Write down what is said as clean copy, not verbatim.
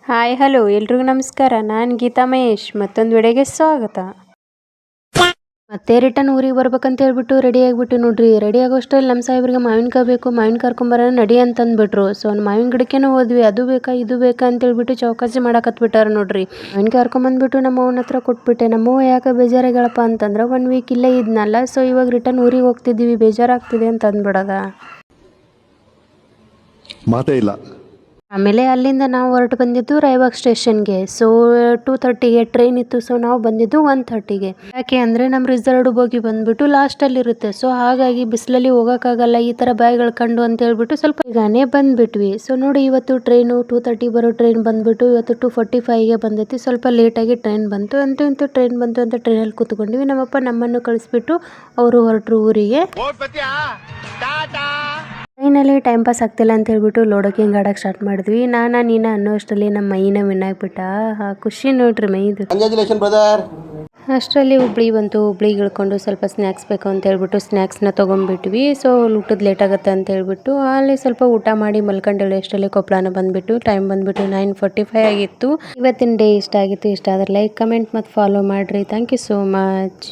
Hi hello ಎಲ್ರಿಗೂ ನಮಸ್ಕಾರ. ನಾನು ಗೀತಾ ಮಹೇಶ್ ಮತ್ತೊಂದು ವಿಡಿಯೋಗೆ ಸ್ವಾಗತ. ಮತ್ತೆ ರಿಟರ್ನ್ ಊರಿಗೆ ಬರ್ಬೇಕಂತ ಹೇಳ್ಬಿಟ್ಟು ರೆಡಿ ಆಗಿಬಿಟ್ಟು ನೋಡ್ರಿ. ರೆಡಿ ಆಗೋಷ್ಟರಲ್ಲಿ ನಮ್ಮ ಸಾಹೇಬ್ರಿಗೆ ಮಾವಿನಕಾಯಿ ಬೇಕು, ಮಾವಿನ ಕರ್ಕೊಂಬರೋಣ ನಡಿ ಅಂತಂದ್ಬಿಟ್ರು. ಸೊ ಮಾವಿನ ಗಿಡಕ್ಕೇನೋ ಹೋದ್ವಿ. ಅದು ಬೇಕಾ ಇದು ಬೇಕಾ ಅಂತ ಹೇಳ್ಬಿಟ್ಟು ಚೌಕಾಸಿ ಮಾಡಕತ್ಬಿಟ್ಟಾರ ನೋಡ್ರಿ. ಮಾವಿನಕಾಯಿ ಕರ್ಕೊಂಬಂದ್ಬಿಟ್ಟು ನಮ್ಮ ಅವನ ಹತ್ರ ಕೊಟ್ಬಿಟ್ಟೆ. ನಮ್ಮವ್ವ ಯಾಕೆ ಬೇಜಾರಾಗಳಪ್ಪ ಅಂತಂದ್ರೆ 1 ವೀಕ್ ಇಲ್ಲೇ ಇದ್ನಲ್ಲ, ಸೊ ಇವಾಗ ರಿಟರ್ನ್ ಊರಿಗೆ ಹೋಗ್ತಿದ್ದೀವಿ, ಬೇಜಾರಾಗ್ತಿದೆ ಅಂತ ಅಂದ್ಬಿಡದ. ಮಾತೇ ಇಲ್ಲ. ಆಮೇಲೆ ಅಲ್ಲಿಂದ ನಾವು ಹೊರಟು ಬಂದಿದ್ದು ರಾಯಬಾಗ್ ಸ್ಟೇಷನ್ಗೆ. ಸೊ 2:30ಗೆ ಟ್ರೈನ್ ಇತ್ತು. ಸೊ ನಾವು ಬಂದಿದ್ದು 1:30ಗೆ. ಯಾಕೆ ಅಂದರೆ ನಮ್ಮ ರಿಸರ್ವ್ಡ್ ಬೋಗಿ ಬಂದ್ಬಿಟ್ಟು ಲಾಸ್ಟಲ್ಲಿ ಇರುತ್ತೆ. ಸೊ ಹಾಗಾಗಿ ಬಿಸಿಲಲ್ಲಿ ಹೋಗೋಕ್ಕಾಗಲ್ಲ, ಈ ಥರ ಬ್ಯಾಗ್ಗಳು ಕಂಡು ಅಂತ ಹೇಳ್ಬಿಟ್ಟು ಸ್ವಲ್ಪ ಈಗಾನೇ ಬಂದ್ಬಿಟ್ವಿ. ಸೊ ನೋಡಿ, ಇವತ್ತು ಟ್ರೈನು 2:30 ಬರೋ ಟ್ರೈನ್ ಬಂದ್ಬಿಟ್ಟು ಇವತ್ತು 2:45ಗೆ ಬಂದೈತಿ. ಸ್ವಲ್ಪ ಲೇಟಾಗಿ ಟ್ರೈನ್ ಬಂತು. ಅಂತೂ ಟ್ರೈನ್ ಬಂತು ಅಂತ ಟ್ರೈನಲ್ಲಿ ಕೂತ್ಕೊಂಡ್ವಿ. ನಮ್ಮಪ್ಪ ನಮ್ಮನ್ನು ಕಳಿಸ್ಬಿಟ್ಟು ಅವರು ಹೊರಟರು ಊರಿಗೆ. ಟ್ರೈನಲ್ಲಿ ಟೈಮ್ ಪಾಸ್ ಆಗ್ತಿಲ್ಲ ಅಂತ ಹೇಳ್ಬಿಟ್ಟು ಲೋಡೋಕಿಂಗ್ ಆಡೋಕೆ ಸ್ಟಾರ್ಟ್ ಮಾಡಿದ್ವಿ. ನೀನು ಅನ್ನೋ ಅಷ್ಟರಲ್ಲಿ ನಮ್ಮ ಮೈನ ವಿನ್ ಆಗ್ಬಿಟ್ಟ. ಖುಷಿ ನೋಡ್ರಿ ಮೈದು. ಅಷ್ಟರಲ್ಲಿ ಹುಬ್ಳಿ ಬಂತು. ಹುಬ್ಳಿಗೆ ಇಳ್ಕೊಂಡು ಸ್ವಲ್ಪ ಸ್ನ್ಯಾಕ್ಸ್ ಬೇಕು ಅಂತ ಹೇಳ್ಬಿಟ್ಟು ಸ್ನ್ಯಾಕ್ಸ್ನ ತೊಗೊಂಡ್ಬಿಟ್ವಿ. ಸೊ ಊಟದ ಲೇಟ್ ಆಗುತ್ತೆ ಅಂತ ಹೇಳ್ಬಿಟ್ಟು ಅಲ್ಲಿ ಸ್ವಲ್ಪ ಊಟ ಮಾಡಿ ಮಲ್ಕೊಂಡೇಳಿ ಅಷ್ಟರಲ್ಲಿ ಕೊಪ್ಪಳನ ಬಂದುಬಿಟ್ಟು ಟೈಮ್ ಬಂದುಬಿಟ್ಟು 9:45 ಆಗಿತ್ತು. ಇವತ್ತಿನ ಡೇ ಇಷ್ಟ ಆಗಿತ್ತು. ಇಷ್ಟ ಆದರೆ ಲೈಕ್, ಕಮೆಂಟ್ ಮತ್ತು ಫಾಲೋ ಮಾಡಿರಿ. Thank you so much.